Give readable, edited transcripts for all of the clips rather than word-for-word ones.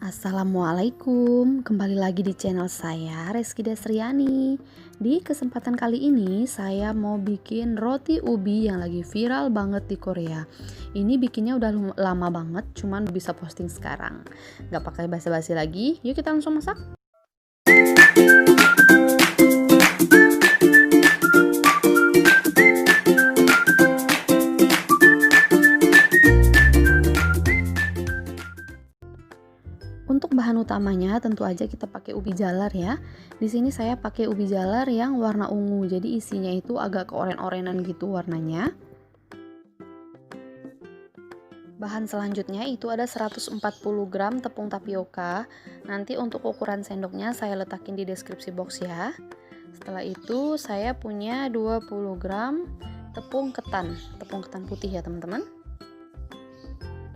Assalamualaikum, kembali lagi di channel saya Reski Desriani. Di kesempatan kali ini saya mau bikin roti ubi yang lagi viral banget di Korea. Ini bikinnya udah lama banget, cuman bisa posting sekarang. Gak pakai basa-basi lagi, yuk kita langsung masak. Untuk bahan utamanya tentu aja kita pakai ubi jalar ya. Di sini saya pakai ubi jalar yang warna ungu. Jadi isinya itu agak keoren-orenan gitu warnanya. Bahan selanjutnya itu ada 140 gram tepung tapioka. Nanti untuk ukuran sendoknya saya letakin di deskripsi box ya. Setelah itu saya punya 20 gram tepung ketan putih ya teman-teman.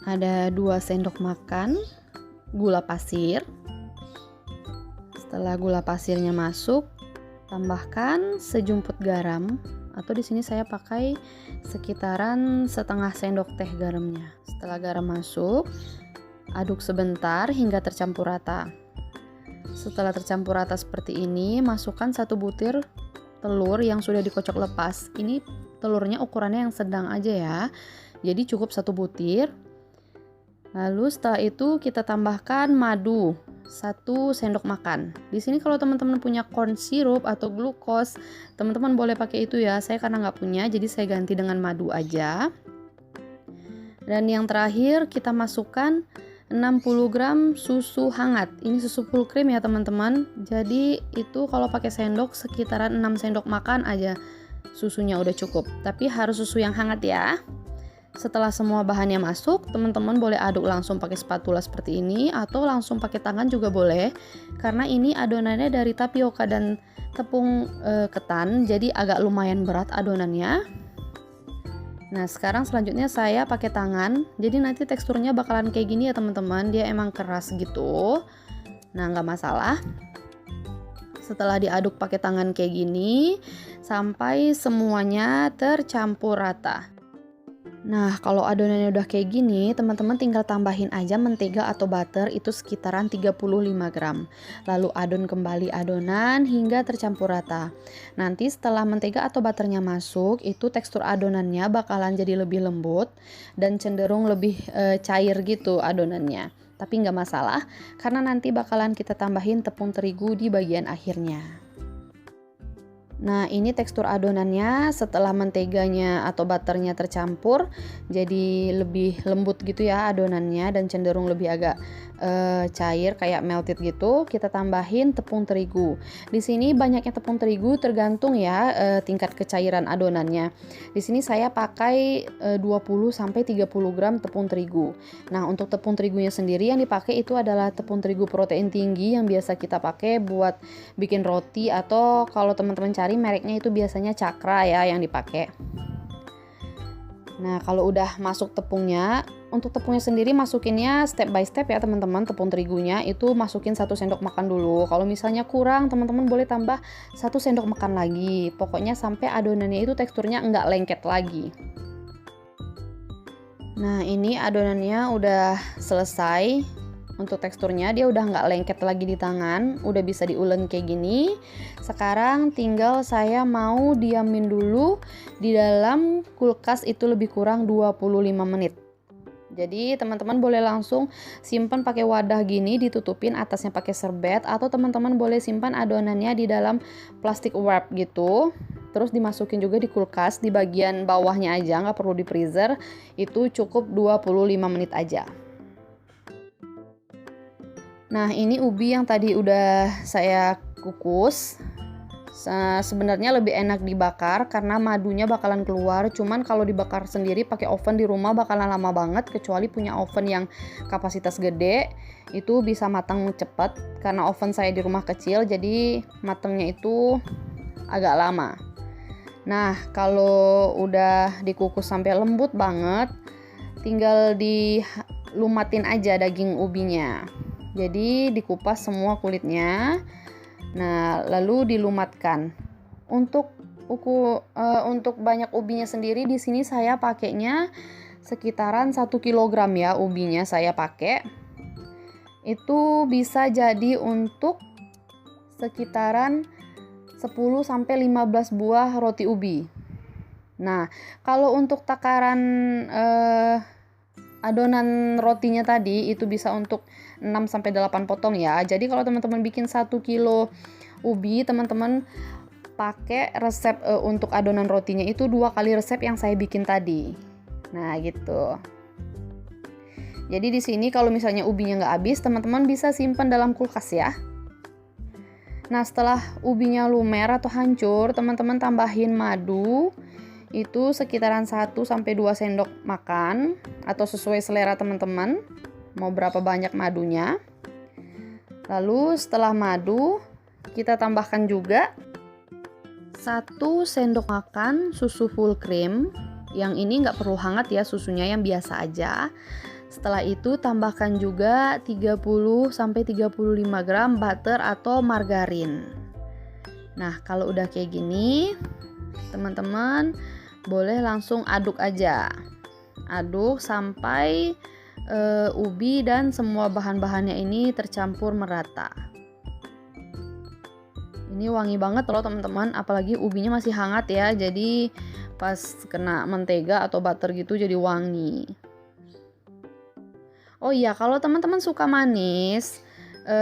Ada 2 sendok makan gula pasir. Setelah gula pasirnya masuk, tambahkan sejumput garam, atau di sini saya pakai sekitaran setengah sendok teh garamnya. Setelah garam masuk, aduk sebentar hingga tercampur rata. Setelah tercampur rata seperti ini, masukkan 1 butir telur yang sudah dikocok lepas. Ini telurnya ukurannya yang sedang aja ya. Jadi cukup 1 butir. Lalu setelah itu kita tambahkan madu 1 sendok makan. Di sini kalau teman-teman punya corn syrup atau glukos, teman-teman boleh pakai itu ya. Saya karena nggak punya, jadi saya ganti dengan madu aja. Dan yang terakhir kita masukkan 60 gram susu hangat. Ini susu full cream ya teman-teman. Jadi itu kalau pakai sendok sekitaran 6 sendok makan aja susunya udah cukup. Tapi harus susu yang hangat ya. Setelah semua bahannya masuk, teman-teman boleh aduk langsung pakai spatula seperti ini atau langsung pakai tangan juga boleh. Karena ini adonannya dari tapioka dan tepung ketan, jadi agak lumayan berat adonannya. Nah, sekarang selanjutnya saya pakai tangan. Jadi nanti teksturnya bakalan kayak gini ya teman-teman. Dia emang keras gitu. Nah, nggak masalah. Setelah diaduk pakai tangan kayak gini, sampai semuanya tercampur rata. Nah, kalau adonannya udah kayak gini, teman-teman tinggal tambahin aja mentega atau butter itu sekitaran 35 gram. Lalu adon kembali adonan hingga tercampur rata. Nanti setelah mentega atau butternya masuk, itu tekstur adonannya bakalan jadi lebih lembut dan cenderung lebih cair gitu adonannya. Tapi nggak masalah, karena nanti bakalan kita tambahin tepung terigu di bagian akhirnya. Nah, ini tekstur adonannya setelah menteganya atau butternya tercampur jadi lebih lembut gitu ya adonannya dan cenderung lebih agak cair kayak melted gitu. Kita tambahin tepung terigu. Di sini banyaknya tepung terigu tergantung ya tingkat kecairan adonannya. Di sini saya pakai 20 sampai 30 gram tepung terigu. Nah, untuk tepung terigunya sendiri yang dipakai itu adalah tepung terigu protein tinggi yang biasa kita pakai buat bikin roti, atau kalau teman-teman cari mereknya itu biasanya Cakra ya yang dipakai. Nah, kalau udah masuk tepungnya, untuk tepungnya sendiri masukinnya step by step ya teman-teman. Tepung terigunya itu masukin 1 sendok makan dulu. Kalau misalnya kurang, teman-teman boleh tambah 1 sendok makan lagi. Pokoknya sampai adonannya itu teksturnya enggak lengket lagi. Nah, ini adonannya udah selesai. Untuk teksturnya dia udah nggak lengket lagi di tangan, udah bisa diulek kayak gini. Sekarang tinggal saya mau diamin dulu di dalam kulkas itu lebih kurang 25 menit. Jadi teman-teman boleh langsung simpan pakai wadah gini, ditutupin atasnya pakai serbet, atau teman-teman boleh simpan adonannya di dalam plastik wrap gitu. Terus dimasukin juga di kulkas di bagian bawahnya aja, nggak perlu di freezer. Itu cukup 25 menit aja. Nah, ini ubi yang tadi udah saya kukus. Sebenarnya lebih enak dibakar karena madunya bakalan keluar. Cuman kalau dibakar sendiri pakai oven di rumah bakalan lama banget, kecuali punya oven yang kapasitas gede. Itu bisa matang cepat. Karena oven saya di rumah kecil, jadi matangnya itu agak lama. Nah, kalau udah dikukus sampai lembut banget, tinggal dilumatin aja daging ubinya. Jadi dikupas semua kulitnya. Nah, lalu dilumatkan. Untuk banyak ubinya sendiri di sini saya pakainya sekitaran 1 kg ya ubinya saya pakai. itu bisa jadi untuk sekitaran 10-15 buah roti ubi. Nah, kalau untuk takaran adonan rotinya tadi itu bisa untuk 6-8 potong ya. Jadi kalau teman-teman bikin 1 kilo ubi, teman-teman pakai resep untuk adonan rotinya itu 2 kali resep yang saya bikin tadi. Nah, gitu. Jadi di sini kalau misalnya ubinya nggak habis, teman-teman bisa simpan dalam kulkas ya. Nah, setelah ubinya lumer atau hancur, teman-teman tambahin madu. Itu sekitaran 1-2 sendok makan atau sesuai selera teman-teman mau berapa banyak madunya. Lalu setelah madu kita tambahkan juga 1 sendok makan susu full cream. Yang ini nggak perlu hangat ya, susunya yang biasa aja. Setelah itu tambahkan juga 30-35 gram butter atau margarin. Nah, kalau udah kayak gini, teman-teman boleh langsung aduk aja. Aduk sampai ubi dan semua bahan-bahannya ini tercampur merata. Ini wangi banget loh teman-teman, apalagi ubinya masih hangat ya. Jadi pas kena mentega atau butter gitu jadi wangi. Oh iya, kalau teman-teman suka manis,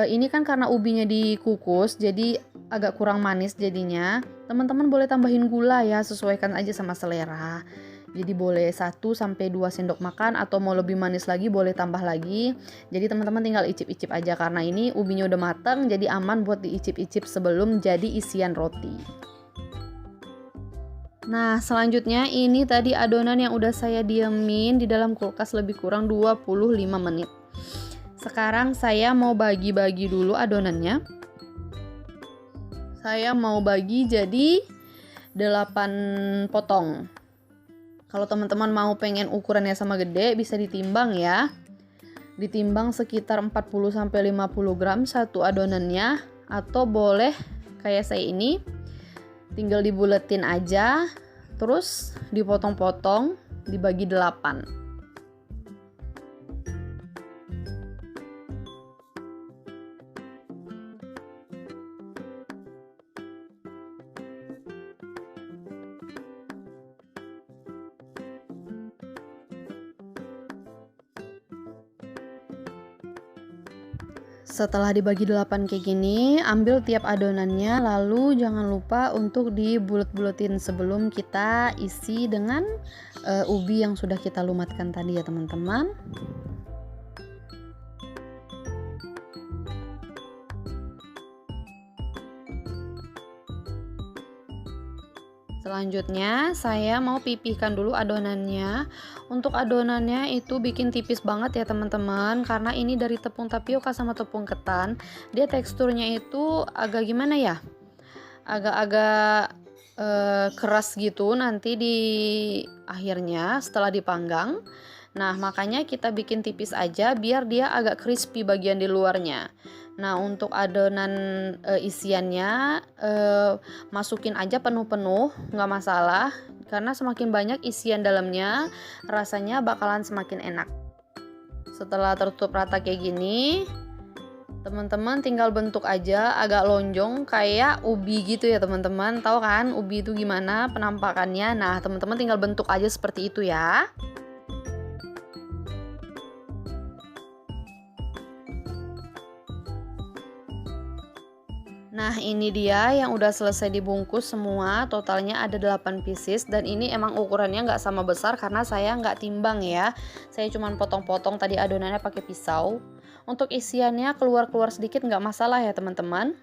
ini kan karena ubinya dikukus jadi agak kurang manis jadinya. Teman-teman boleh tambahin gula ya, sesuaikan aja sama selera. Jadi boleh 1-2 sendok makan atau mau lebih manis lagi boleh tambah lagi. Jadi teman-teman tinggal icip-icip aja karena ini ubinya udah mateng, jadi aman buat diicip-icip sebelum jadi isian roti. Nah, selanjutnya ini tadi adonan yang udah saya diemin di dalam kulkas lebih kurang 25 menit. Sekarang saya mau bagi-bagi dulu adonannya. Saya mau bagi jadi 8 potong. Kalau teman-teman mau pengen ukurannya sama gede bisa ditimbang ya. Ditimbang sekitar 40-50 gram satu adonannya, atau boleh kayak saya ini tinggal dibuletin aja terus dipotong-potong dibagi 8. Setelah dibagi 8 kayak gini, ambil tiap adonannya, lalu jangan lupa untuk dibulet-buletin sebelum kita isi dengan ubi yang sudah kita lumatkan tadi ya teman-teman. Selanjutnya saya mau pipihkan dulu adonannya. Untuk adonannya itu bikin tipis banget ya teman-teman, karena ini dari tepung tapioka sama tepung ketan. Dia teksturnya itu agak gimana ya, agak-agak keras gitu nanti di akhirnya setelah dipanggang. Nah, makanya kita bikin tipis aja biar dia agak crispy bagian di luarnya. Nah, untuk adonan isiannya masukin aja penuh-penuh, nggak masalah. Karena semakin banyak isian dalamnya, rasanya bakalan semakin enak. Setelah tertutup rata kayak gini, teman-teman tinggal bentuk aja agak lonjong kayak ubi gitu ya teman-teman. Tahu kan ubi itu gimana penampakannya? Nah, teman-teman tinggal bentuk aja seperti itu ya. Nah, ini dia yang udah selesai dibungkus semua, totalnya ada 8 pieces, dan ini emang ukurannya nggak sama besar karena saya nggak timbang ya. Saya cuma potong-potong tadi adonannya pakai pisau. Untuk isiannya keluar-keluar sedikit nggak masalah ya teman-teman.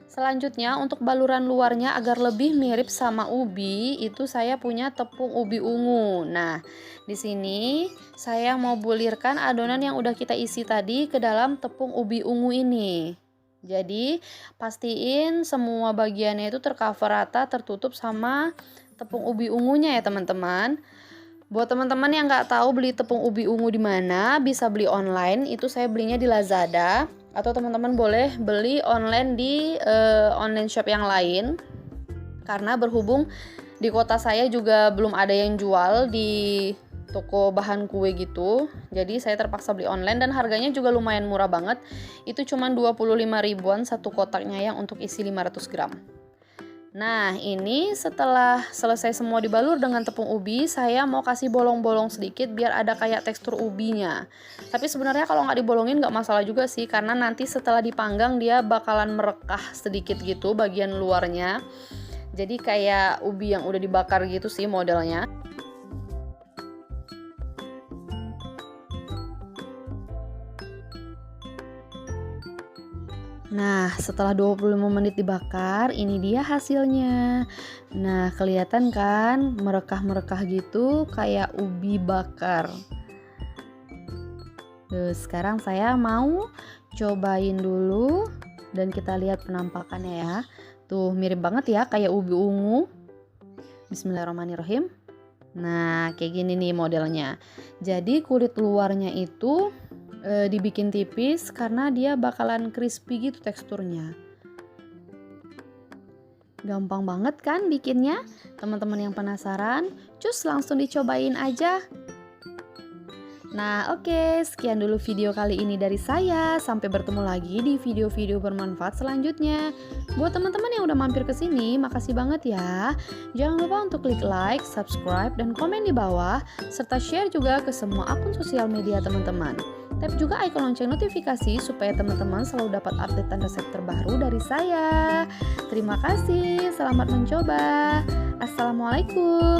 Selanjutnya untuk baluran luarnya agar lebih mirip sama ubi, itu saya punya tepung ubi ungu. Nah, di sini saya mau bulirkan adonan yang udah kita isi tadi ke dalam tepung ubi ungu ini. Jadi pastiin semua bagiannya itu tercover rata, tertutup sama tepung ubi ungunya ya teman-teman. Buat teman-teman yang nggak tahu beli tepung ubi ungu di mana, bisa beli online. Itu saya belinya di Lazada, atau teman-teman boleh beli online di online shop yang lain. Karena berhubung di kota saya juga belum ada yang jual di toko bahan kue gitu. Jadi saya terpaksa beli online dan harganya juga lumayan murah banget. Itu cuma 25 ribuan satu kotaknya yang untuk isi 500 gram. Nah, ini setelah selesai semua dibalur dengan tepung ubi, saya mau kasih bolong-bolong sedikit biar ada kayak tekstur ubinya. Tapi sebenarnya kalau nggak dibolongin nggak masalah juga sih, karena nanti setelah dipanggang dia bakalan merekah sedikit gitu bagian luarnya. Jadi kayak ubi yang udah dibakar gitu sih modelnya. Nah, setelah 25 menit dibakar, ini dia hasilnya. Nah, kelihatan kan merekah-merekah gitu kayak ubi bakar. Sekarang saya mau cobain dulu dan kita lihat penampakannya ya. Tuh, mirip banget ya kayak ubi ungu. Bismillahirrahmanirrahim. Nah, kayak gini nih modelnya. Jadi kulit luarnya itu dibikin tipis karena dia bakalan crispy gitu teksturnya. Gampang banget kan bikinnya? Teman-teman yang penasaran, cus langsung dicobain aja. Nah, oke, sekian dulu video kali ini dari saya. Sampai bertemu lagi di video-video bermanfaat selanjutnya. Buat teman-teman yang udah mampir ke sini, makasih banget ya. Jangan lupa untuk klik like, subscribe, dan komen di bawah, serta share juga ke semua akun sosial media teman-teman. Tap juga icon lonceng notifikasi supaya teman-teman selalu dapat update dan resep terbaru dari saya. Terima kasih, selamat mencoba. Assalamualaikum.